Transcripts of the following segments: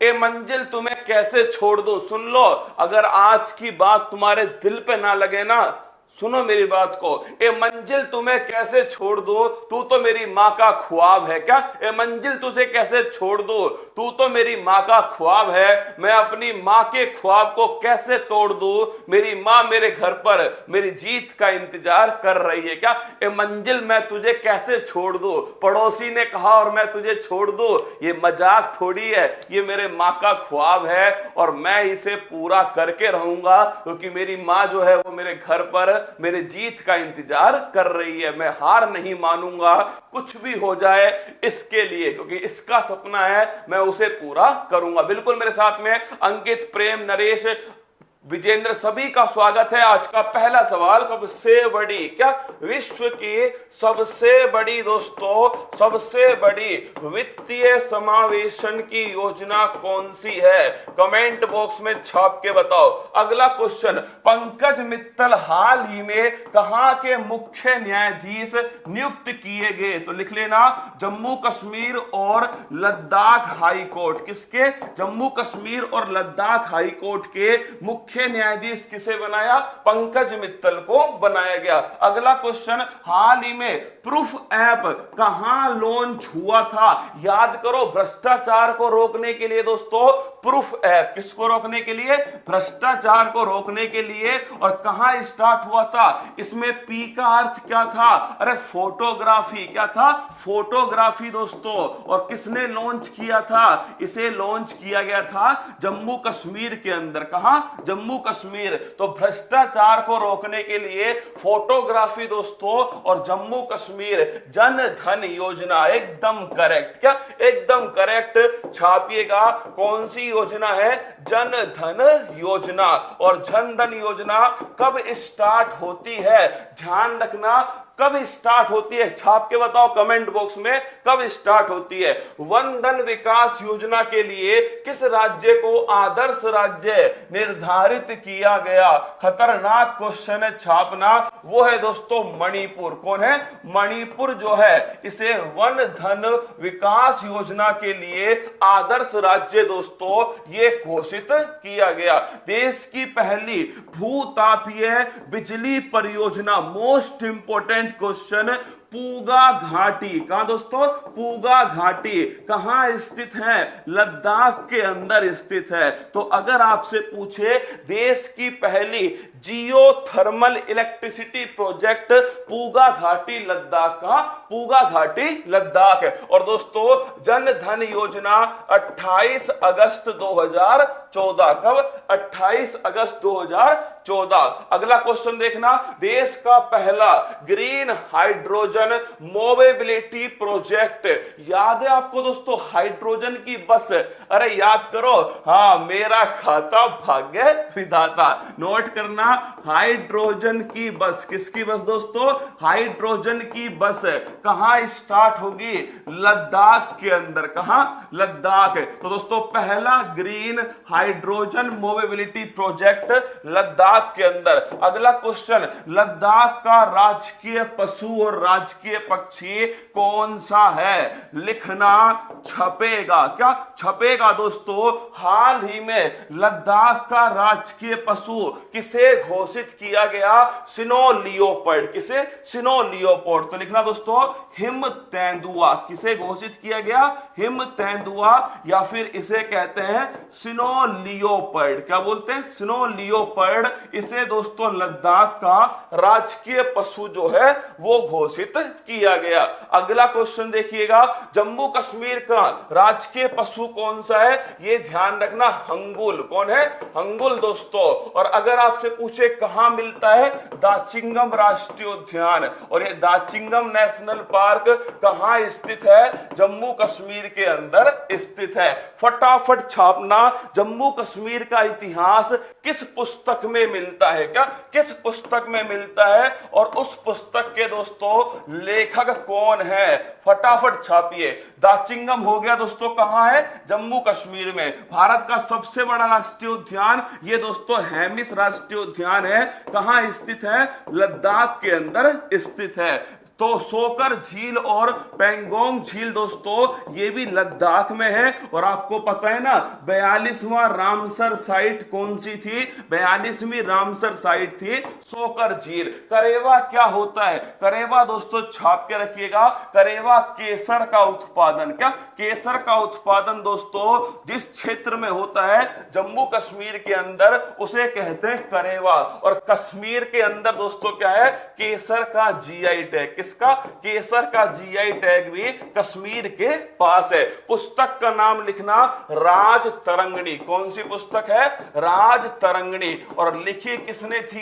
ए मंजिल तुम्हें कैसे छोड़ दूं। सुन लो, अगर आज की बात तुम्हारे दिल पे ना लगे ना, सुनो मेरी बात को। ए मंजिल तुम्हें कैसे छोड़ दूं, तू तो मेरी माँ का ख्वाब है। क्या ए मंजिल तुझे कैसे छोड़ दूं, तू तो मेरी माँ का ख्वाब है। मैं अपनी माँ के ख्वाब को कैसे तोड़ दूं, मेरी माँ मेरे घर पर मेरी जीत का इंतजार कर रही है। क्या ए मंजिल मैं तुझे कैसे छोड़ दूं, पड़ोसी ने कहा और मैं तुझे छोड़ दूं। ये मजाक थोड़ी है, ये मेरे माँ का ख्वाब है और मैं इसे पूरा करके रहूंगा, क्योंकि मेरी माँ जो है वो मेरे घर पर मेरे जीत का इंतजार कर रही है। मैं हार नहीं मानूंगा, कुछ भी हो जाए इसके लिए, क्योंकि इसका सपना है, मैं उसे पूरा करूंगा। बिल्कुल मेरे साथ में अंकित, प्रेम, नरेश, विजेंद्र सभी का स्वागत है। आज का पहला सवाल, सबसे बड़ी, क्या विश्व की सबसे बड़ी दोस्तों, सबसे बड़ी वित्तीय समावेशन की योजना कौन सी है? कमेंट बॉक्स में छाप के बताओ। अगला क्वेश्चन, पंकज मित्तल हाल ही में कहां के मुख्य न्यायाधीश नियुक्त किए गए? तो लिख लेना, जम्मू कश्मीर और लद्दाख हाई कोर्ट। किसके? जम्मू कश्मीर और लद्दाख हाई कोर्ट के मुख्य न्यायाधीश किसे बनाया? पंकज मित्तल को बनाया गया। अगला क्वेश्चन, हाल ही में प्रूफ ऐप कहां लॉन्च हुआ था? याद करो, भ्रष्टाचार को रोकने के लिए दोस्तों, प्रूफ ऐप किसको रोकने के लिए? भ्रष्टाचार को रोकने के लिए। और कहां स्टार्ट हुआ था? इसमें पी का अर्थ क्या था? अरे फोटोग्राफी। क्या था? फोटोग्राफी दोस्तों। और किसने लॉन्च किया था? इसे लॉन्च किया गया था जम्मू कश्मीर के अंदर। कहां? जम्मू कश्मीर। तो भ्रष्टाचार को रोकने के लिए फोटोग्राफी दोस्तों, और जम्मू कश्मीर जन धन योजना। एकदम करेक्ट। क्या? एकदम करेक्ट। छापिएगा, कौन सी योजना है? जन धन योजना। और जन धन योजना कब स्टार्ट होती है? ध्यान रखना, कब स्टार्ट होती है? छाप के बताओ कमेंट बॉक्स में, कब स्टार्ट होती है? वन धन विकास योजना के लिए किस राज्य को आदर्श राज्य निर्धारित किया गया? खतरनाक क्वेश्चन है, छापना। वो है दोस्तों मणिपुर। कौन है? मणिपुर जो है, इसे वन धन विकास योजना के लिए आदर्श राज्य दोस्तों ये घोषित किया गया। देश की पहली भूतापीय बिजली परियोजना, मोस्ट इंपोर्टेंट क्वेश्चन, पूगा घाटी। कहां दोस्तों? पूगा घाटी कहां स्थित है? लद्दाख के अंदर स्थित है। तो अगर आपसे पूछे देश की पहली जियोथर्मल इलेक्ट्रिसिटी प्रोजेक्ट, पूगा घाटी लद्दाख का, पूगा घाटी लद्दाख है। और दोस्तों जन धन योजना 28 अगस्त 2014। कब? 28 अगस्त 2014। अगला क्वेश्चन देखना, देश का पहला ग्रीन हाइड्रोजन मोबिलिटी प्रोजेक्ट। याद है आपको दोस्तों हाइड्रोजन की बस? अरे याद करो, हाँ, मेरा खाता भाग्य विधाता। नोट करना, हाइड्रोजन की बस। किसकी बस दोस्तों? हाइड्रोजन की बस। कहां स्टार्ट होगी? लद्दाख के अंदर। कहां? लद्दाख। तो दोस्तों पहला green hydrogen mobility project Ladakh के अंदर। अगला क्वेश्चन, लद्दाख का राजकीय पशु और राजकीय पक्षी कौन सा है? लिखना, छपेगा। क्या छपेगा दोस्तों? हाल ही में लद्दाख का राजकीय पशु किसे घोषित किया गया? सिनो लियोपर्ड। किसे? सिनो लियोपर्ड। तो लिखना दोस्तों, हिम तेंदुआ। किसे घोषित किया गया? हिम तेंदुआ, या फिर इसे कहते हैं सिनो लियोपर्ड। क्या बोलते हैं? सिनो लियोपर्ड। इसे दोस्तों लद्दाख का राजकीय पशु जो है वो घोषित किया गया। अगला क्वेश्चन देखिएगा, जम्मू कश्मीर का राजकीय पशु कौन सा है? ये ध्यान रखना, हंगुल। कौन है? हंगुल दोस्तों। और अगर आपसे पूछे कहां मिलता है? दाचिंगम राष्ट्रीय उद्यान। और ये दाचिंगम नेशनल पार्क कहां स्थित है? जम्मू कश्मीर के अंदर स्थित है। फटाफट छापना, जम्मू कश्मीर का इतिहास किस पुस्तक में मिलता है? क्या किस पुस्तक में मिलता है? और उस पुस्तक के दोस्तों लेखक कौन है? फटाफट छापिए। दाचिंगम हो गया दोस्तों, कहां है? जम्मू कश्मीर में। भारत का सबसे बड़ा राष्ट्रीय उद्यान ये दोस्तों हेमिस राष्ट्रीय उद्यान है। कहां स्थित है? लद्दाख के अंदर स्थित है। तो सोकर झील और पेंगोंग झील दोस्तों ये भी लद्दाख में है। और आपको पता है ना 42वां रामसर साइट कौन सी थी? 42वीं रामसर साइट थी सोकर झील। करेवा क्या होता है? करेवा दोस्तों छाप के रखिएगा, करेवा केसर का उत्पादन। क्या? केसर का उत्पादन दोस्तों जिस क्षेत्र में होता है जम्मू कश्मीर के अंदर उसे कहते हैं करेवा। और कश्मीर के अंदर दोस्तों क्या है? केसर का जीआई टैग। किसका? केसर का जीआई टैग भी कश्मीर के पास है। पुस्तक का नाम लिखना राज तरंगिणी। कौन सी पुस्तक है? राज तरंगिणी। और लिखी किसने थी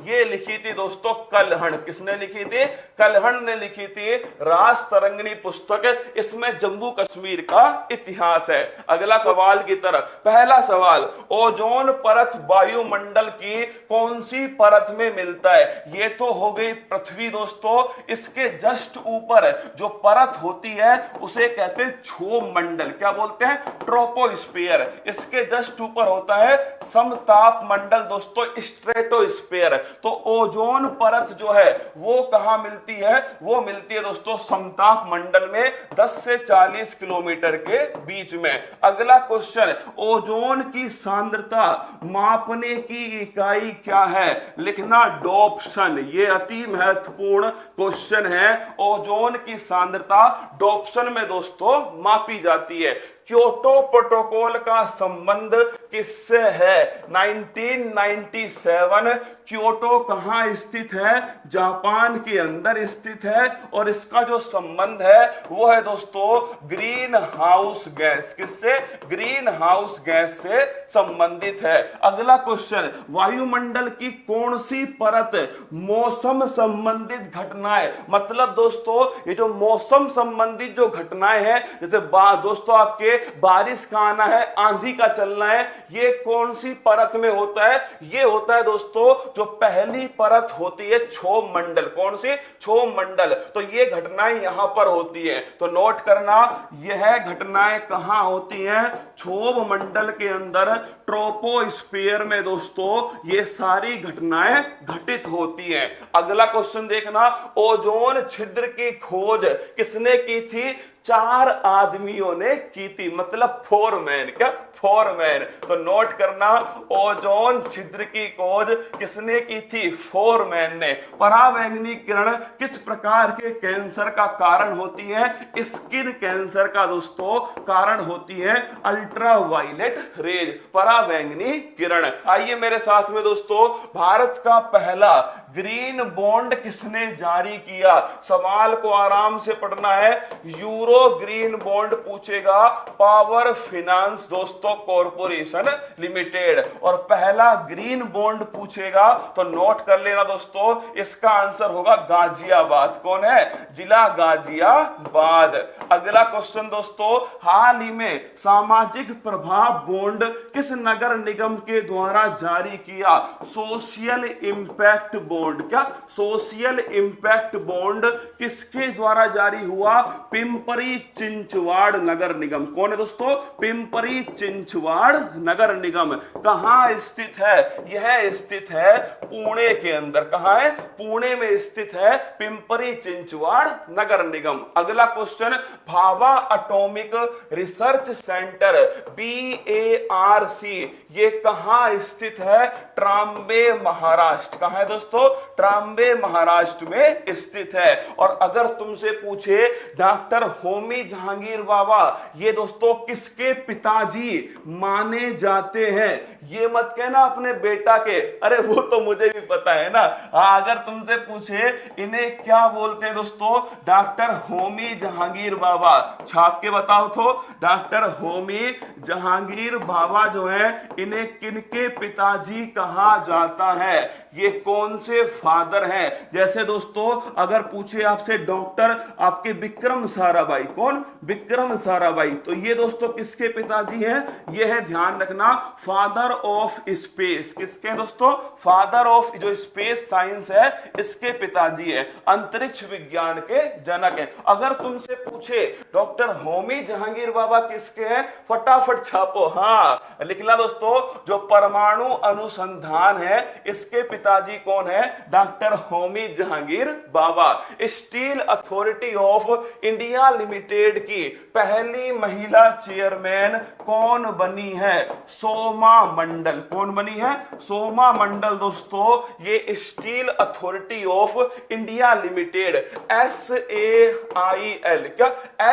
ये लिखी थी दोस्तों कल्हण। किसने लिखी थी? कल्हण ने लिखी थी राज तरंगिणी पुस्तक। इसमें जम्मू कश्मीर का इतिहास है। अगला सवाल की तरफ। पहला सवाल, ओजोन परत वायुमंडल की कौन सी परत में मिलता है? ये तो हो गई पृथ्वी दोस्तों। इसके जस्ट ऊपर जो परत होती है उसे कहते हैं क्षोभ मंडल। क्या बोलते हैं? ट्रोपोस्फियर। इसके जस्ट ऊपर होता है समताप मंडल दोस्तों, स्ट्रेटोस्फियर। तो ओजोन परत जो है वो कहां मिलती है? वो मिलती है दोस्तों समताप मंडल में 10 से 40 किलोमीटर के बीच में। अगला क्वेश्चन, ओजोन की सांद्रता मापने की इकाई क्या है? लिखना डॉप्सन। ये अति महत्वपूर्ण क्वेश्चन है। ओजोन की सांद्रता डॉप्सन में दोस्तों मापी जाती है। क्योटो प्रोटोकॉल का संबंध किससे है? 1997। क्योटो कहां स्थित है? जापान के अंदर स्थित है। और इसका जो संबंध है वो है दोस्तों ग्रीन हाउस गैस। किससे? ग्रीन हाउस गैस से संबंधित है। अगला क्वेश्चन, वायुमंडल की कौन सी परत मौसम संबंधित घटनाएं, मतलब दोस्तों ये जो मौसम संबंधित जो घटनाएं हैं, जैसे दोस्तों आपके बारिश का आना है, आंधी का चलना है, ये कौन सी परत में होता है? ये होता है दोस्तों जो पहली परत होती है क्षोभ मंडल। कौन सी? क्षोभ मंडल। तो ये घटनाएं यहां पर होती है। तो नोट करना, यह घटनाएं कहां होती हैं? क्षोभ मंडल के अंदर ट्रोपोस्फियर में दोस्तों ये सारी घटनाएं घटित होती हैं। अगला क्वेश्चन देखना, ओजोन छिद्र की खोज किसने की थी? 4 आदमियों ने की थी, मतलब 4 मैन। क्या? 4 मैन। तो नोट करना, ओजोन छिद्र की खोज किसने की थी? 4 मैन ने। पराबैंगनी किरण किस प्रकार के कैंसर का कारण होती है? स्किन कैंसर का दोस्तों कारण होती है अल्ट्रावायलेट रेज, पराबैंगनी किरण। आइए मेरे साथ में दोस्तों, भारत का पहला ग्रीन बॉन्ड किसने जारी किया? सवाल को आराम से पढ़ना है। यूरो ग्रीन बॉन्ड पूछेगा, पावर फाइनेंस दोस्तों कॉरपोरेशन लिमिटेड। और पहला ग्रीन बॉन्ड पूछेगा तो नोट कर लेना दोस्तों, इसका आंसर होगा गाजियाबाद। कौन है? जिला गाजियाबाद। अगला क्वेश्चन दोस्तों, हाल ही में सामाजिक प्रभाव बॉन्ड किस नगर निगम के द्वारा जारी किया? Social impact bond. क्या? सोशल इंपैक्ट बॉन्ड किसके द्वारा जारी हुआ? पिंपरी चिंचवाड़ नगर निगम। कौन है दोस्तों? पिंपरी चिंचवाड़ नगर निगम। कहां स्थित है? यह स्थित है पुणे के अंदर। कहां है? पुणे में स्थित है पिंपरी चिंचवाड़ नगर निगम। अगला question, Bhabha atomic research centre BARC ये कहां स्थित है? ट्राम्बे महाराष्ट्र। कहां है दोस्तों? ट्राम्बे महाराष्ट्र में स्थित है। और अगर तुमसे पूछे डॉक्टर होमी जहांगीर बाबा ये दोस्तों किसके पिताजी माने जाते हैं? ये मत कहना अपने बेटा के, अरे वो तो मुझे भी पता है ना। अगर तुमसे पूछे इन्हें क्या बोलते हैं दोस्तों? डॉक्टर होमी जहांगीर बाबा। छाप के बताओ तो, डॉक्टर होमी जहांगीर बाबा जो है इन्हें किनके पिताजी कहा जाता है? ये कौन से फादर हैं? जैसे दोस्तों अगर पूछे आपसे डॉक्टर आपके विक्रम साराभाई, कौन? विक्रम साराभाई, तो ये दोस्तों किसके पिताजी हैं? ये है, ध्यान रखना, फादर ऑफ स्पेस। किसके हैं दोस्तों? फादर ऑफ जो स्पेस साइंस है इसके पिताजी है, अंतरिक्ष विज्ञान के जनक है। अगर तुमसे पूछे डॉक्टर होमी जहांगीर बाबा किसके हैं? फटाफट छापो। हाँ लिखना दोस्तों, जो परमाणु अनुसंधान है इसके पिताजी कौन है? Doctor Homi Jehangir Bhabha. Steel authority of India limited की पहली महिला चेयरमैन कौन बनी है? सोमा मंडल। कौन बनी है? सोमा मंडल दोस्तों। ये steel authority of India limited SAIL, क्या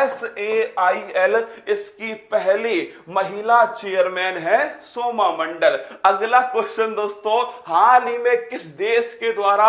SAIL इसकी पहली महिला चेयरमैन है सोमा मंडल। अगला क्वेश्चन दोस्तों, हाल ही में किस देश के द्वारा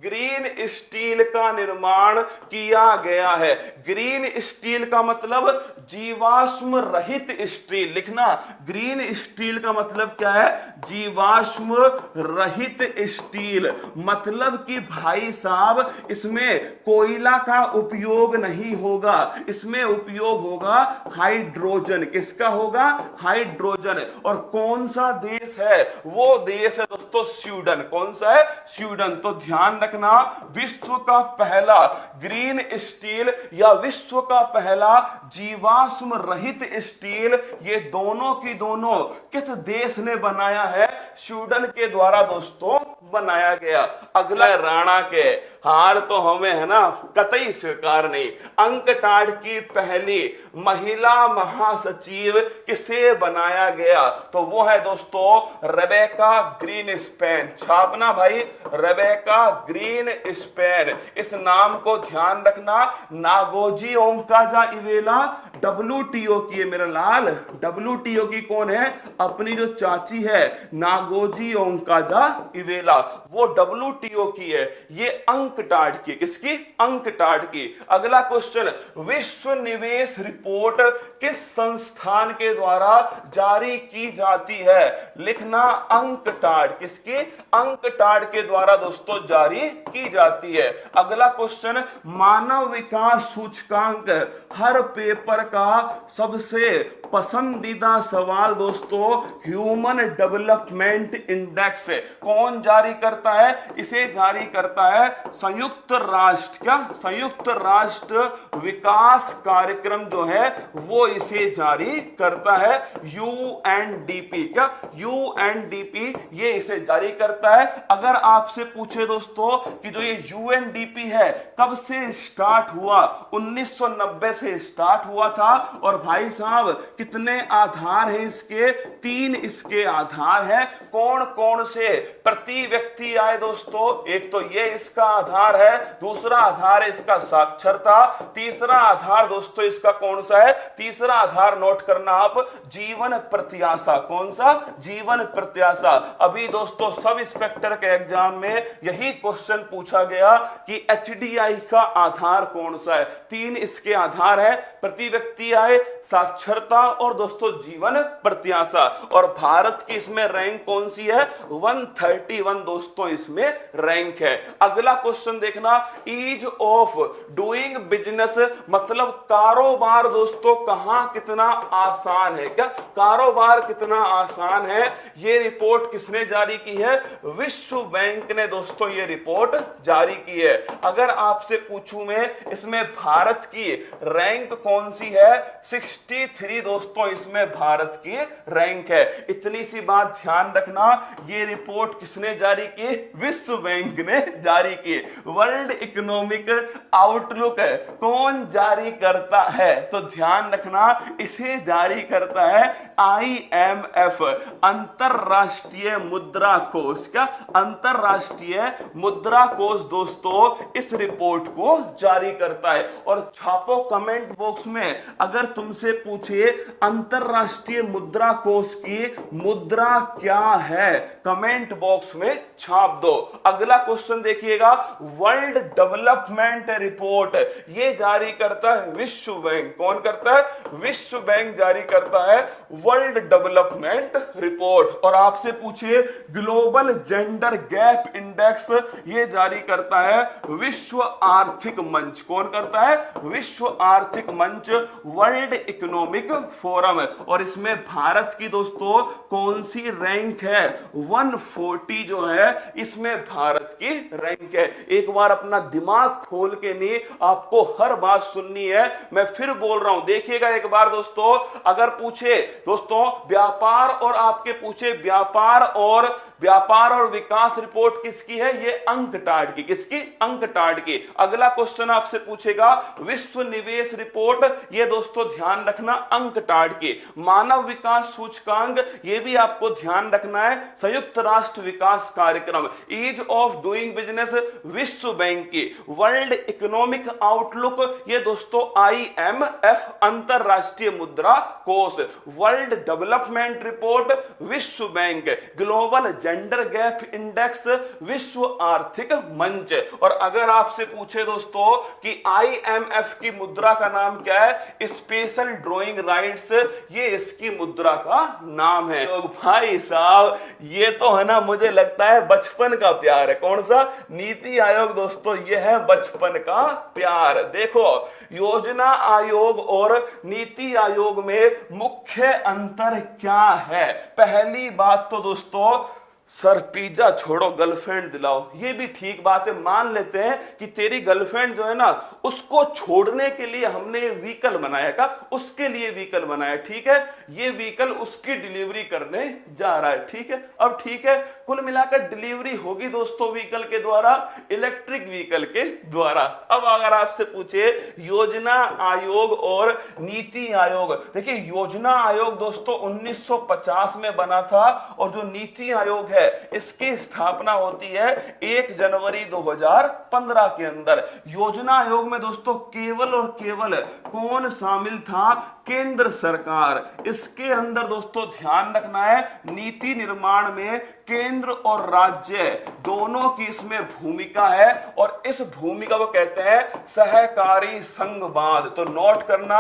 ग्रीन स्टील का निर्माण किया गया है? ग्रीन स्टील का मतलब जीवाश्म रहित स्टील। लिखना, ग्रीन स्टील का मतलब क्या है? जीवाश्म रहित स्टील। मतलब कि भाई साहब इसमें कोयला का उपयोग नहीं होगा, इसमें उपयोग होगा हाइड्रोजन। किसका होगा? हाइड्रोजन। और कौन सा देश है? वो देश है दोस्तों स्वीडन। कौन सा है? स्वीडन। तो ध्यान रखना, विश्व का पहला ग्रीन स्टील या विश्व का पहला जीवाश्म रहित स्टील, ये दोनों की दोनों किस देश ने बनाया है? स्वीडन के द्वारा दोस्तों बनाया गया। अगला राणा के, हार तो हमें है ना कतई स्वीकार नहीं। अंकटाड की पहली महिला महासचिव किसे बनाया गया? तो वो है दोस्तों रेबेका ग्रीनस्पैन। छापना भाई, रेबेका ग्रीनस्पैन। इस नाम को ध्यान रखना। नागोजी ओंकाजा-इवेला WTO की है मेरा लाल। WTO की कौन है? अपनी जो चाची है नागोजी ओंकाजा-इवेला, वो WTO की है। ये अंकटाड की। किसकी? अंकटाड की। अगला क्वेश्चन, विश्व निवेश रिपोर्ट किस संस्थान के द्वारा जारी की जाती है? लिखना, अंकटाड। किसकी? अंकटाड के द्वारा दोस्तों जारी की जाती है। अगला क्वेश्चन, मानव विकास सूचकांक हर पेपर का सबसे पसंदीदा सवाल दोस्तों ह्यूमन डेवलपमेंट इंडेक्स कौन जारी करता है? इसे जारी करता है संयुक्त राष्ट्र। क्या? संयुक्त राष्ट्र विकास कार्यक्रम जो है वो इसे जारी करता है। UNDP। क्या? UNDP ये इसे जारी करता है। अगर आपसे पूछे दोस्तों कि जो ये UNDP है कब से स्टार्ट हुआ? 1990 से स्टार्ट हुआ था। और भाई साहब कितने आधार हैं इसके? 3 इसके आधार हैं। कौन कौन से? प्रति व्यक्ति आय दोस्तों, एक तो ये इसका आधार है, दूसरा आधार है इसका साक्षरता, तीसरा आधार दोस्तों इसका कौन सा है? तीसरा आधार नोट करना आप, जीवन प्रत्याशा। कौन सा? जीवन प्रत्याशा। अभी दोस्तों सब इंस्पेक्टर के एग्जाम में यही क्वेश्चन पूछा गया कि HDI का आधार कौन सा है? 3 इसके आधार है, प्रति व्यक्ति आय, साक्षरता और दोस्तों जीवन प्रत्याशा। और भारत की इसमें रैंक कौन सी है? 131 दोस्तों इसमें रैंक है। अगला क्वेश्चन देखना, ईज ऑफ डूइंग बिजनेस मतलब कारोबार दोस्तों कहां कितना आसान है? क्या कारोबार कितना आसान है? ये रिपोर्ट किसने जारी की है? विश्व बैंक ने दोस्तों ये रिपोर्ट जारी की है। अगर आपसे पूछूं मैं इसमें भारत की रैंक कौन सी है? 63 दोस्तों इसमें भारत की रैंक है। इतनी सी बात ध्यान रखना, ये रिपोर्ट किसने जारी की? विश्व बैंक ने जारी की। वर्ल्ड इकोनॉमिक आउटलुक है कौन जारी करता है? तो ध्यान रखना, इसे जारी करता है IMF, अंतरराष्ट्रीय मुद्रा कोष। क्या? अंतरराष्ट्रीय मुद्रा कोष दोस्तों इस रिपोर्ट को जारी करता है। और छापो कमेंट बॉक्स में, अगर तुमसे पूछे अंतरराष्ट्रीय मुद्रा कोष की मुद्रा क्या है, कमेंट बॉक्स में छाप दो। अगला क्वेश्चन देखिएगा, वर्ल्ड डेवलपमेंट रिपोर्ट ये जारी करता है विश्व बैंक। कौन करता है? विश्व बैंक जारी करता है वर्ल्ड डेवलपमेंट रिपोर्ट। और आपसे पूछिए ग्लोबल जेंडर गैप इंडेक्स ये जारी करता है विश्व आर्थिक मंच। कौन करता है? विश्व आर्थिक मंच, वर्ल्ड इकोनॉमिक फोरम। और इसमें भारत की दोस्तों कौन सी रैंक है? 140 जो है इसमें भारत की रैंक है। एक बार अपना दिमाग खोल के नहीं, आपको हर बात सुननी है। मैं फिर बोल रहा हूं, देखिएगा एक बार दोस्तों, अगर पूछे दोस्तों व्यापार और आपके पूछे व्यापार और व्यापार और विकास रिपोर्ट किसकी है? ये अंकटाड की। किसकी? अंकटाड की। अगला क्वेश्चन आपसे पूछेगा विश्व निवेश रिपोर्ट, ये दोस्तों ध्यान रखना अंकटाड की। मानव विकास सूचकांक, ये भी आपको ध्यान रखना है संयुक्त राष्ट्र विकास कार्यक्रम। ईज ऑफ डूइंग बिजनेस विश्व बैंक की। वर्ल्ड इकोनॉमिक आउटलुक, ये दोस्तों IMF अंतरराष्ट्रीय मुद्रा कोष। वर्ल्ड डेवलपमेंट रिपोर्ट विश्व bank. Global gender gap index विश्व आर्थिक मंच। और अगर आपसे पूछे दोस्तों कि IMF की मुद्रा का नाम क्या है? स्पेशल ड्राइंग राइट्स, ये इसकी मुद्रा का नाम है। तो भाई साहब ये तो है ना, मुझे लगता है बचपन का प्यार है। कौन सा? नीति आयोग दोस्तों, ये है बचपन का प्यार। देखो योजना आयोग और नीति आयोग में मुख्य अंतर क्या है? पहली बात तो दोस्तों, सर पिज्जा छोड़ो गर्लफ्रेंड दिलाओ, ये भी ठीक बात है। मान लेते हैं कि तेरी गर्लफ्रेंड जो है ना, उसको छोड़ने के लिए हमने ये व्हीकल बनाया का, उसके लिए व्हीकल बनाया, ठीक है। ये व्हीकल उसकी डिलीवरी करने जा रहा है, ठीक है। अब ठीक है, कुल मिलाकर डिलीवरी होगी दोस्तों व्हीकल के द्वारा, इलेक्ट्रिक व्हीकल के द्वारा। अब अगर आपसे पूछे योजना आयोग और नीति आयोग, देखिए योजना आयोग दोस्तों 1950 में बना था और जो नीति आयोग है इसकी स्थापना होती है 1 जनवरी 2015 के अंदर। योजना आयोग में दोस्तों केवल और केवल कौन शामिल था? केंद्र सरकार। इसके अंदर दोस्तों ध्यान रखना है, नीति निर्माण में केंद्र और राज्य दोनों की इसमें भूमिका है और इस भूमिका को कहते हैं सहकारी संघवाद। तो नोट करना,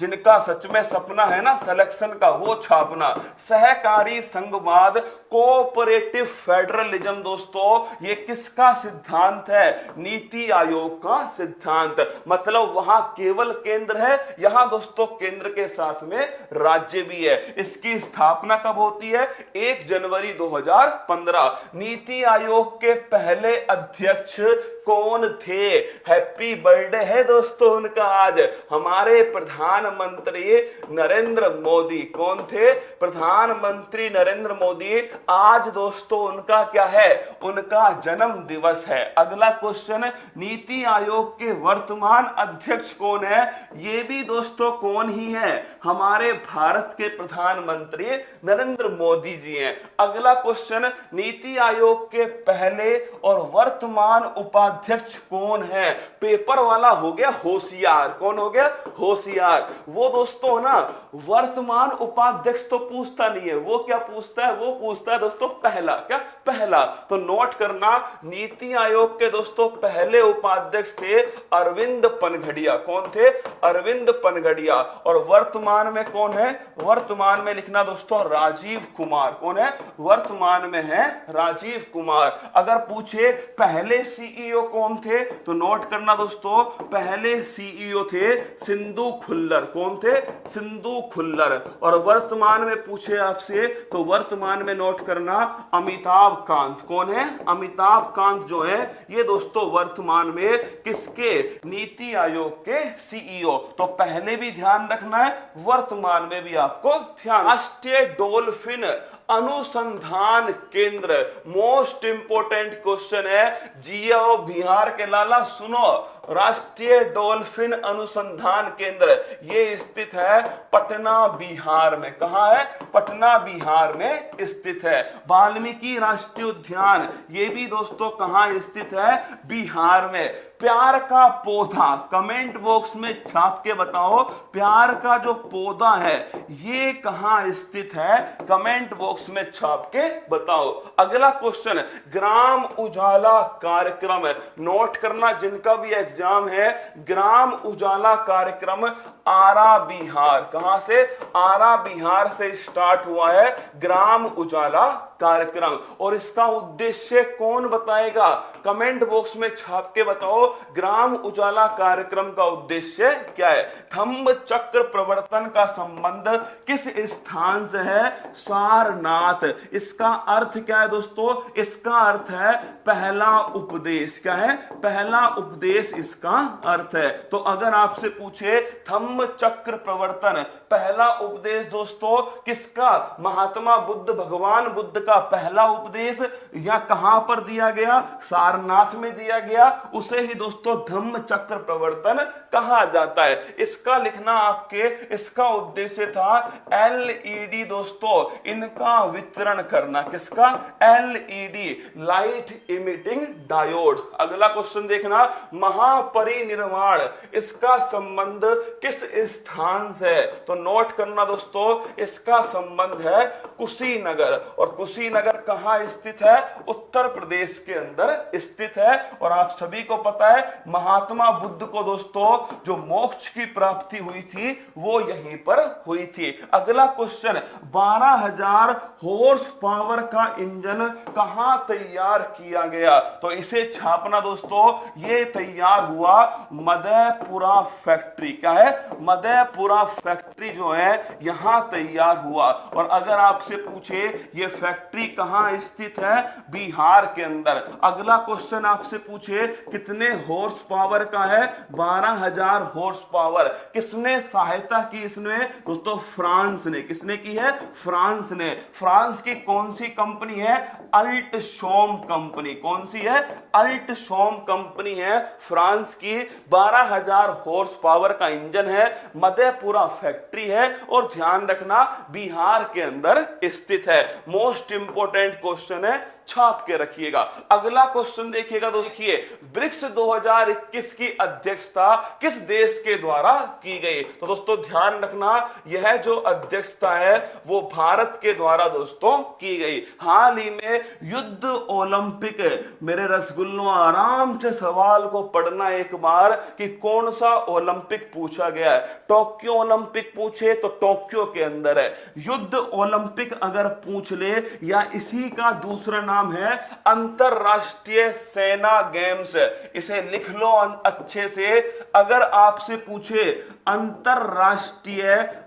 जिनका सच में सपना है ना सिलेक्शन का, वो छापना। सहकारी संघवाद, कोऑपरेटिव फेडरलिज्म दोस्तों, ये किसका सिद्धांत है? नीति आयोग का सिद्धांत। मतलब वहां केवल केंद्र है, यहां दोस्तों केंद्र के साथ में राज्य भी है। इसकी स्थापना कब होती है? 1 जनवरी 2015। नीति आयोग के पहले अध्यक्ष कौन थे? हैप्पी बर्थडे है दोस्तों उनका आज, हमारे प्रधानमंत्री नरेंद्र मोदी। कौन थे? प्रधानमंत्री नरेंद्र मोदी। आज दोस्तों उनका क्या है? उनका जन्म दिवस है। अगला क्वेश्चन, नीति आयोग के वर्तमान अध्यक्ष कौन है? ये भी दोस्तों कौन ही है? हमारे भारत के प्रधानमंत्री नरेंद्र मोदी जी हैं। अगला क्वेश्चन, नीति आयोग के पहले और वर्तमान उपाध्यक्ष कौन है? पेपर वाला हो गया होशियार। कौन हो गया? होशियार। वो दोस्तों ना वर्तमान उपाध्यक्ष तो पूछता नहीं है, वो क्या पूछता है? वो पूछता है दोस्तों पहला। क्या? पहला। तो नोट करना, नीति आयोग के दोस्तों पहले उपाध्यक्ष थे अरविंद पनघड़िया। कौन थे? अरविंद पनघड़िया। और वर्तमान में कौन है? वर्तमान में लिखना दोस्तों राजीव कुमार। कौन है? वर्तमान में है राजीव कुमार। अगर पूछे पहले सीईओ कौन थे, तो नोट करना दोस्तों पहले सीईओ थे सिंधु खुल्लर। कौन थे? सिंधु खुल्लर। और वर्तमान में पूछे आपसे तो वर्तमान में नोट करना अमिताभ कांत। कौन है? अमिताभ कांत जो है ये दोस्तों वर्तमान में किसके? नीति आयोग के सीईओ। तो पहले भी ध्यान रखना है, वर्तमान में भी आपको ध्यान। राष्ट्रीय डॉल्फिन अनुसंधान केंद्र, मोस्ट इंपोर्टेंट क्वेश्चन है। जियो बिहार के लाला सुनो, राष्ट्रीय डॉल्फिन अनुसंधान केंद्र ये स्थित है पटना बिहार में। कहां है? पटना बिहार में स्थित है। वाल्मीकि राष्ट्रीय उद्यान ये भी दोस्तों कहां स्थित है? बिहार में। प्यार का पौधा, कमेंट बॉक्स में छाप के बताओ प्यार का जो पौधा है ये कहां स्थित है? कमेंट बॉक्स में छाप के बताओ। अगला क्वेश्चन, ग्राम उजाला कार्यक्रम है। नोट करना, जिनका भी एग्जाम है, ग्राम उजाला कार्यक्रम आरा बिहार। कहां से? आरा बिहार से स्टार्ट हुआ है ग्राम उजाला कार्यक्रम। और इसका उद्देश्य कौन बताएगा? कमेंट बॉक्स में छाप के बताओ ग्राम उजाला कार्यक्रम का उद्देश्य क्या है? थंब चक्र प्रवर्तन का संबंध किस स्थान से है? सारनाथ। इसका अर्थ क्या है दोस्तों? इसका अर्थ है पहला उपदेश। क्या है? पहला उपदेश इसका अर्थ है। तो अगर आपसे पूछे थंब धम्म चक्र प्रवर्तन। पहला उपदेश दोस्तों किसका? महात्मा बुद्ध, भगवान बुद्ध का पहला उपदेश यह कहां पर दिया गया? सारनाथ में दिया गया। उसे ही दोस्तों धम्म चक्र प्रवर्तन कहा जाता है। इसका लिखना आपके, इसका उद्देश्य था एलईडी दोस्तों, इनका वितरण करना। किसका? LED, light emitting diode. अगला क्वेश्चन देखना, महापरिनिर्वाण, इसका संबंध किस स्थान से है? तो नोट करना दोस्तों, इसका संबंध है कुशीनगर। और कुशीनगर कहां स्थित है? उत्तर प्रदेश के अंदर स्थित है। और आप सभी को पता है महात्मा बुद्ध को दोस्तों जो मोक्ष की प्राप्ति हुई थी वो यहीं पर हुई थी। अगला क्वेश्चन, 12,000 हॉर्स पावर का इंजन कहां तैयार किया गया? तो इसे छापना दोस्तों, ये तैयार हुआ मधेपुरा फैक्ट्री। क्या है? मधेपुरा फैक्ट्री जो है यहां तैयार हुआ। और अगर आपसे पूछे ये फैक्ट्री कहां स्थित है? बिहार के अंदर। अगला क्वेश्चन आपसे पूछे कितने हॉर्स पावर का है? 12,000 हॉर्स पावर। किसने सहायता की इसमें? दोस्तों फ्रांस ने। किसने की है? फ्रांस ने। फ्रांस की कौन सी कंपनी है? अल्टशॉम कंपनी। कौन सी है? अल्टशॉम कंपनी है फ्रांस की। 12,000 हॉर्स पावर का इंजन है, मधेपुरा फैक्ट्री है और ध्यान रखना बिहार के अंदर स्थित है। मोस्ट इंपोर्टेंट क्वेश्चन है, छाप के रखिएगा। अगला क्वेश्चन देखिएगा दोस्तों, ब्रिक्स 2021 की अध्यक्षता किस देश के द्वारा की गई? तो दोस्तों ध्यान रखना, यह जो अध्यक्षता है वो भारत के द्वारा दोस्तों की गई। हाल ही में युद्ध ओलंपिक, मेरे रसगुल्लों आराम से सवाल को पढ़ना एक बार कि कौन सा ओलंपिक पूछा गया है। टोक्यो ओलंपिक पूछे तो टोक्यो के अंदर है। युद्ध ओलंपिक अगर पूछ ले या इसी का दूसरा नाम है अंतरराष्ट्रीय सेना गेम्स, इसे लिख लो अच्छे से। अगर आपसे पूछे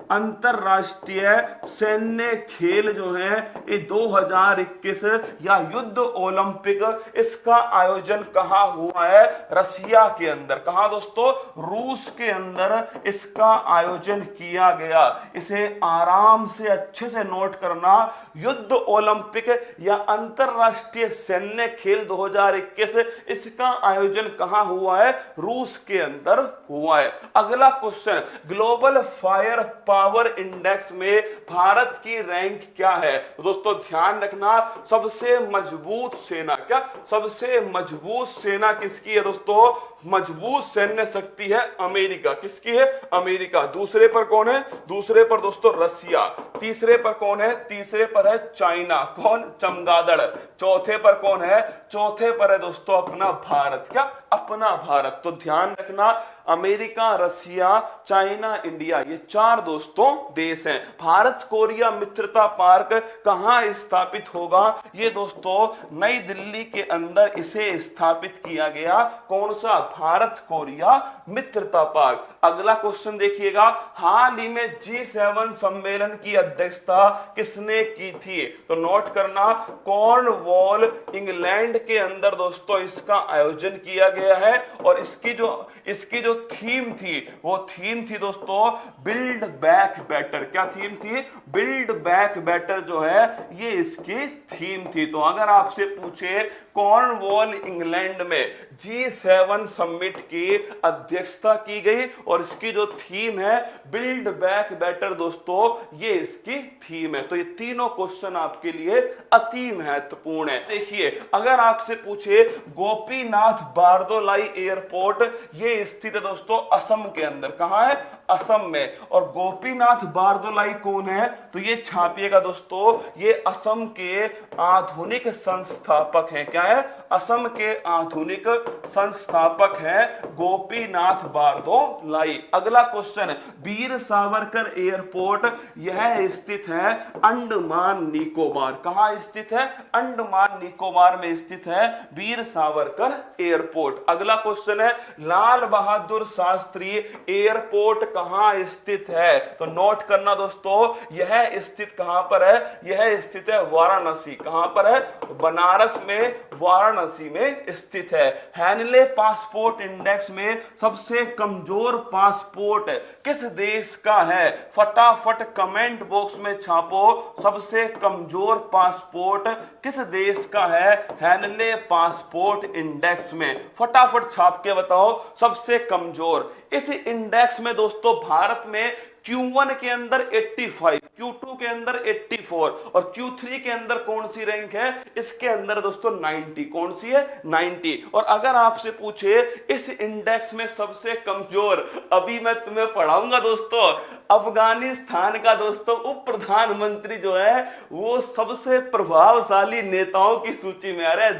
अंतरराष्ट्रीय सैन्य खेल जो है ये 2021 या युद्ध ओलंपिक, इसका आयोजन कहां हुआ है? रसिया के अंदर। कहां दोस्तों? रूस के अंदर इसका आयोजन किया गया। इसे आराम से अच्छे से नोट करना। युद्ध ओलंपिक या अंतरराष्ट्रीय सैन्य खेल 2021, इसका आयोजन कहां हुआ है? रूस के अंदर हुआ है। अगला question, global fire power index में भारत की रैंक क्या है? तो दोस्तों ध्यान रखना, सबसे मजबूत सेना, क्या सबसे मजबूत सेना किसकी है दोस्तों? मजबूत सैन्य शक्ति है अमेरिका। किसकी है? अमेरिका। दूसरे पर कौन है? दूसरे पर दोस्तों रसिया। तीसरे पर कौन है? तीसरे पर है चाइना। कौन? चमगादड़। चौथे पर कौन है? चौथे पर है दोस्तों अपना भारत। क्या? अपना भारत। तो ध्यान रखना, अमेरिका, रसिया, चाइना, इंडिया, ये चार दोस्तों देश हैं। भारत कोरिया मित्रता पार्क कहां स्थापित होगा? ये दोस्तों नई दिल्ली के अंदर इसे स्थापित किया गया। कौन सा? भारत कोरिया मित्रता पार्क। अगला क्वेश्चन देखिएगा, हाल ही में G7 सम्मेलन की अध्यक्षता किसने की थी? तो नोट करना, कॉर्नवॉल इंग्लैंड के अंदर दोस्तों इसका आयोजन किया गया है। और इसकी जो थीम थी वो थीम थी दोस्तों बिल्ड बैक बेटर। क्या थीम थी? बिल्ड बैक बेटर जो है ये इसकी थीम थी। तो अगर आपसे पूछे कॉर्नवॉल इंग्लैंड में G7 समिट की अध्यक्षता की गई और इसकी जो थीम है बिल्ड बैक बेटर दोस्तों, ये इसकी थीम है। तो ये तीनों क्वेश्चन आपके लिए अति महत्वपूर्ण है। देखिए, अगर आपसे पूछे गोपीनाथ बारदोलाई एयरपोर्ट, ये स्थित है दोस्तों असम के अंदर। कहां है? असम में। और गोपीनाथ बारदोलाई कौन है? तो ये छापिएगा दोस्तों, ये असम के आधुनिक संस्थापक हैं। क्या है? असम के आधुनिक संस्थापक हैं गोपीनाथ बारदोलाई। अगला क्वेश्चन, वीर सावरकर एयरपोर्ट, यह स्थित है अंडमान निकोबार। कहां स्थित है? अंडमान निकोबार में स्थित है वीर सावरकर एयरपोर्ट। अगला क्वेश्चन है, लाल बहादुर शास्त्री एयरपोर्ट कहां स्थित है? तो नोट करना दोस्तों, यह स्थित कहां पर है? यह स्थित है वाराणसी। कहां पर है? बनारस में, वाराणसी में स्थित है। हैनले पासपोर्ट इंडेक्स में सबसे कमजोर पासपोर्ट किस देश का है? फटाफट कमेंट बॉक्स में छापो, सबसे कमजोर पासपोर्ट किस देश का है हैनले पासपोर्ट इंडेक्स में? फटाफट छाप के बताओ सबसे कमजोर। इस इंडेक्स में दोस्तों भारत में Q1 के अंदर 85, Q2 के अंदर 84 और Q3 के अंदर कौन सी रैंक है? इसके अंदर दोस्तों 90। कौन सी है? 90। और अगर आपसे पूछे इस इंडेक्स में सबसे कमजोर, अभी मैं तुम्हें पढ़ाऊंगा दोस्तों, अफगानिस्तान का दोस्तों उप प्रधानमंत्री जो है वो सबसे प्रभावशाली नेताओं की सूची में। अरे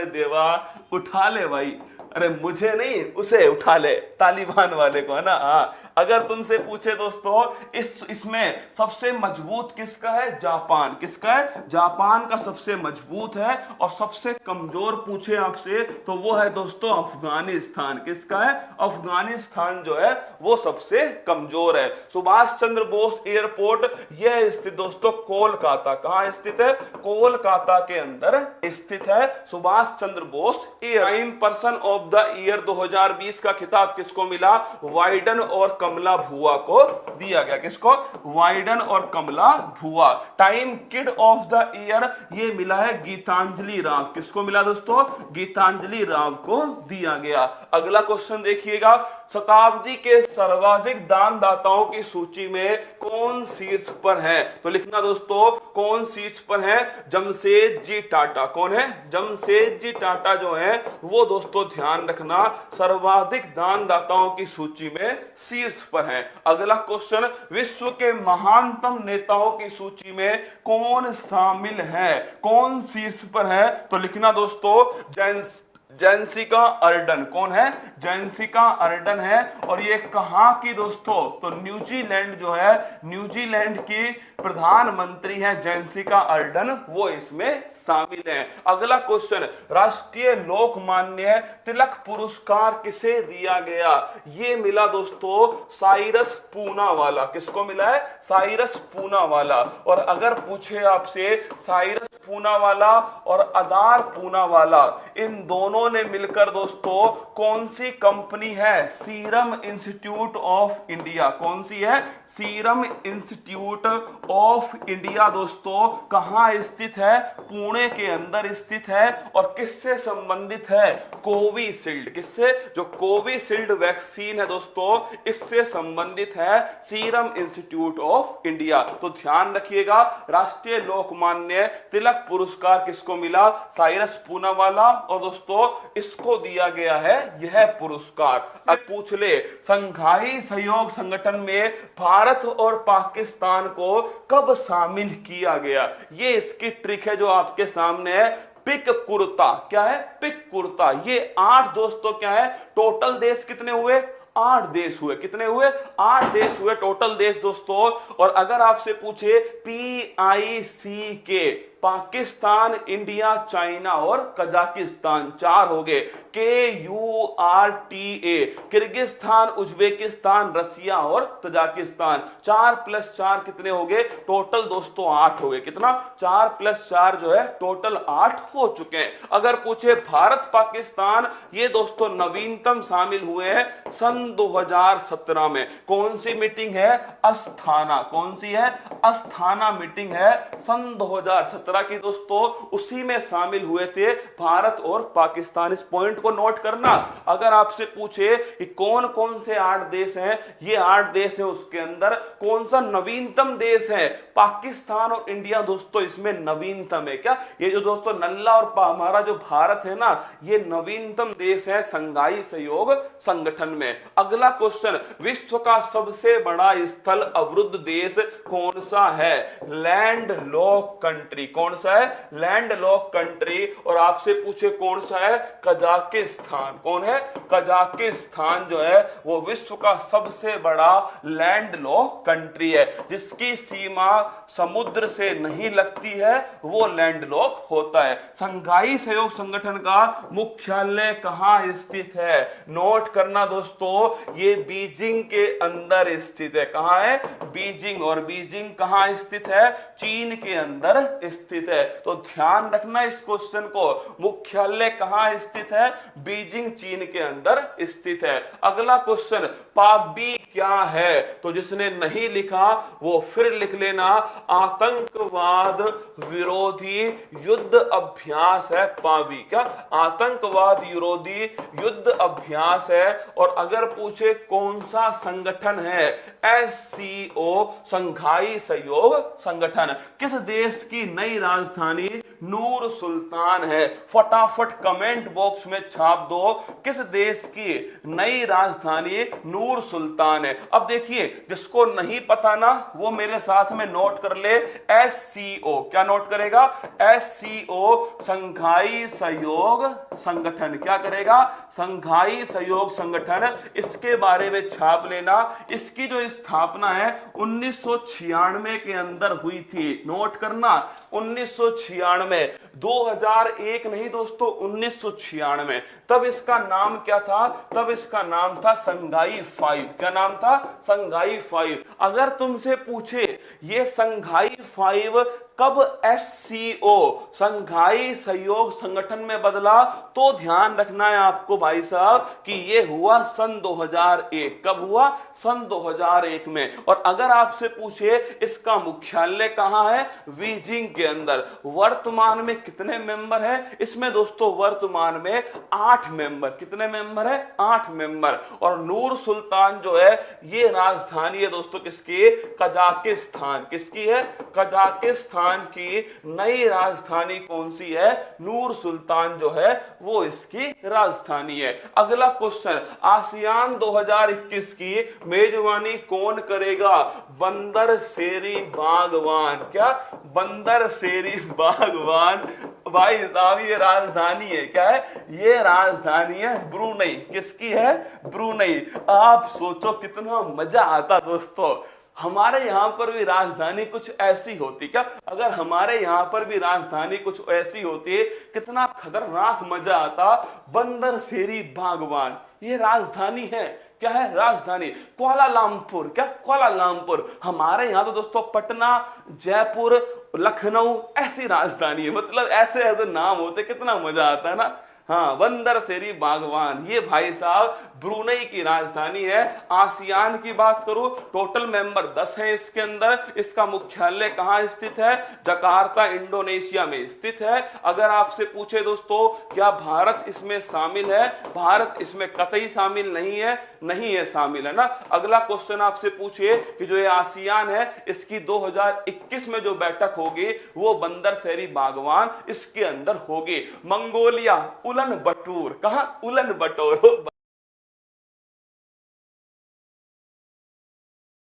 देवा उठा ले भाई, अरे मुझे नहीं उसे उठा ले, तालिबान वाले को, है ना। हाँ, अगर तुमसे पूछे दोस्तों इसमें सबसे मजबूत किसका है? जापान। किसका है? जापान का सबसे मजबूत है। और सबसे कमजोर पूछे आपसे तो वो है दोस्तों अफगानिस्तान। किसका है? अफगानिस्तान जो है वो सबसे कमजोर है। सुभाष चंद्र बोस एयरपोर्ट यह स्थित दोस्तों कोलकाता। कहां स्थित है? कोलकाता के अंदर स्थित है Subhash Chandra Bose air. Person of the year 2020 का खिताब किसको मिला? वाइडन और कमला भुआ को दिया गया। किसको? वाइडन और कमला भुआ। Time kid of the year ये मिला है गीतांजलि राव। किसको मिला दोस्तों? गीतांजलि राव को दिया गया। अगला क्वेश्चन देखिएगा, शताब्दी के सर्वाधिक दानदाताओं की सूची में कौन शीर्ष पर है? तो लिखना दोस्तों कौन शीर्ष पर है? जमशेद जी टाटा। कौन है? जमशेद जी टाटा जो है वो दोस्तों ध्यान रखना सर्वाधिक दानदाताओं की सूची में शीर्ष पर है। अगला क्वेश्चन, विश्व के महानतम नेताओं की सूची में कौन शामिल है? कौन शीर्ष पर है? तो लिखना दोस्तों जेसिका अर्डन। कौन है? जेसिका अर्डन है। और ये कहां की दोस्तों? तो न्यूजीलैंड जो है, न्यूजीलैंड की प्रधानमंत्री है जेसिका अर्डन, वो इसमें शामिल है। अगला क्वेश्चन, राष्ट्रीय लोकमान्य तिलक पुरस्कार किसे दिया गया? ये मिला दोस्तों साइरस पूनावाला। किसको मिला है? साइरस पूनावाला। और अगर पूछे आपसे साइरस पूनावाला और अदार पूनावाला इन दोनों ने मिलकर दोस्तों कौन सी कंपनी है? Serum institute of India. कौन सी है? सीरम इंस्टीट्यूट ऑफ इंडिया दोस्तों कहां स्थित है? पुणे के अंदर स्थित है। और किससे संबंधित है? कोविशील्ड। किससे? जो कोविशील्ड वैक्सीन है दोस्तों इससे संबंधित है सीरम इंस्टीट्यूट ऑफ इंडिया। तो ध्यान रखिएगा, राष्ट्रीय लोकमान्य तिलक पुरस्कार किसको मिला? साइरस पूनावाला। और दोस्तों इसको दिया गया है यह पुरस्कार। अब पूछ ले, संघाई सहयोग संगठन में भारत और पाकिस्तान को कब शामिल किया गया? ये इसकी ट्रिक है जो आपके सामने है। पिक कुर्ता। क्या है? पिक कुर्ता। ये 8 दोस्तों क्या है? टोटल देश कितने हुए? 8 देश हुए। कितने हुए? 8 देश हुए टोटल देश दोस्तों। और अगर आपसे पूछे PICK, पाकिस्तान, इंडिया, चाइना और कजाकिस्तान 4 हो गए। KURTA, किर्गिस्तान, उज्बेकिस्तान, रसिया और तजाकिस्तान। 4 + 4 कितने हो गए? टोटल दोस्तों 8 हो गए। कितना? 4 + 4 जो है टोटल 8 हो चुके हैं। अगर पूछे भारत पाकिस्तान, ये दोस्तों नवीनतम शामिल हुए हैं सन 2017 में। कौन सी मीटिंग है? अस्थाना। कौन सी है? अस्थाना मीटिंग है सन 2017 की दोस्तों, उसी में शामिल हुए थे भारत और पाकिस्तान। इस पॉइंट को नोट करना। अगर आपसे पूछे कि कौन कौन से 8 देश हैं, ये 8 देश हैं, उसके अंदर कौन सा नवीनतम देश है? पाकिस्तान और इंडिया दोस्तों इसमें नवीनतम है। क्या ये जो दोस्तों नल्ला और हमारा जो भारत है ना, ये नवीनतम देश है संघाई सहयोग संगठन में। अगला क्वेश्चन, विश्व का सबसे बड़ा स्थल अवरुद्ध देश कौन सा है? Landlock country. कौन सा है? Landlock country. और आपसे पूछे कौन सा है? कजाकिस्तान। कौन है? कजाकिस्तान जो है वो विश्व का सबसे बड़ा लैंडलॉक कंट्री है। जिसकी सीमा समुद्र से नहीं लगती है वो लैंडलॉक होता है। संघाई सहयोग संगठन का मुख्यालय कहां स्थित है? नोट करना दोस्तों, ये बीजिंग के अंदर स्थित है। कहां है? बीजिंग। और बीजिंग कहां स्थित है? चीन के अंदर स्थित है। तो ध्यान रखना इस क्वेश्चन को, मुख्यालय कहां स्थित है? बीजिंग चीन के अंदर स्थित है। अगला क्वेश्चन, पाबी क्या है? तो जिसने नहीं लिखा वो फिर लिख लेना, आतंकवाद विरोधी युद्ध अभ्यास है पाबी। क्या? आतंकवाद विरोधी युद्ध अभ्यास है। और अगर पूछे कौन सा संगठन है? SCO, संघाई सहयोग संगठन। किस देश की नई राजधानी नूर सुल्तान है? फटाफट कमेंट बॉक्स में छाप दो, किस देश की नई राजधानी नूर सुल्तान है। अब देखिए, जिसको नहीं पता ना वो मेरे साथ में नोट कर ले, SCO। क्या नोट करेगा? SCO, संघाई सहयोग संगठन। क्या करेगा? संघाई सहयोग संगठन। इसके बारे में छाप लेना। इसकी जो स्थापना है 1996 के अंदर हुई थी। नोट करना, 1996। 2001 नहीं दोस्तों, 1996। तब इसका नाम क्या था? तब इसका नाम था संघाई 5। क्या नाम था? संघाई 5। अगर तुमसे पूछे ये संघाई 5 कब SCO, संघाई सहयोग संगठन में बदला, तो ध्यान रखना है आपको भाई साहब कि ये हुआ सन 2001। कब हुआ? सन 2001 में। और अगर आपसे पूछे इसका मुख्यालय कहां है? बीजिंग के अंदर। वर्तमान में कितने मेंबर हैं इसमें दोस्तों? वर्तमान में 8 मेंबर। कितने मेंबर है? 8 मेंबर। और नूर सुल्तान जो है ये राजधानी है दोस्तों किसकी? कजाकिस्तान। किसकी है? कजाकिस्तान की नई राजधानी कौन सी है? नूर सुल्तान जो है वो इसकी राजधानी है। अगला क्वेश्चन, आसियान 2021 की मेजबानी कौन करेगा? बंदर शेरी बागवान। क्या? बंदर शेरी बागवान। भाई साहब ये राजधानी है। क्या है? ये राजधानी है ब्रुनई। किसकी है? ब्रुनई। आप सोचो कितना मजा आता दोस्तों, हमारे यहां पर भी राजधानी कुछ ऐसी होती। क्या? अगर हमारे यहां पर भी राजधानी कुछ ऐसी होती, कितना खतरनाक मजा आता। बंदर शेरी बागवान ये राजधानी है। क्या है? राजधानी कुआलालंपुर। क्या? कुआलालंपुर। हमारे यहां तो दोस्तों पटना, जयपुर, लखनऊ ऐसी राजधानी है। मतलब ऐसे ऐसे नाम होते, कितना मजा आता है ना। हाँ, बंदर शेरी बागवान ये भाई साहब ब्रुनई की राजधानी है। आसियान की बात करूं, टोटल मेंबर 10 हैं इसके अंदर। इसका मुख्यालय कहां स्थित है? जकार्ता, इंडोनेशिया में स्थित है। अगर आपसे पूछे दोस्तों क्या भारत इसमें शामिल है? भारत इसमें कतई शामिल नहीं है। नहीं है शामिल, है ना। अगला क्वेश्चन आपसे पूछे कि जो ये आसियान है इसकी 2021 में जो बैठक होगी वो बंदर शेरी बागवान इसके अंदर होगी। मंगोलिया, उलन बटूर। कहां? उलन बटोर।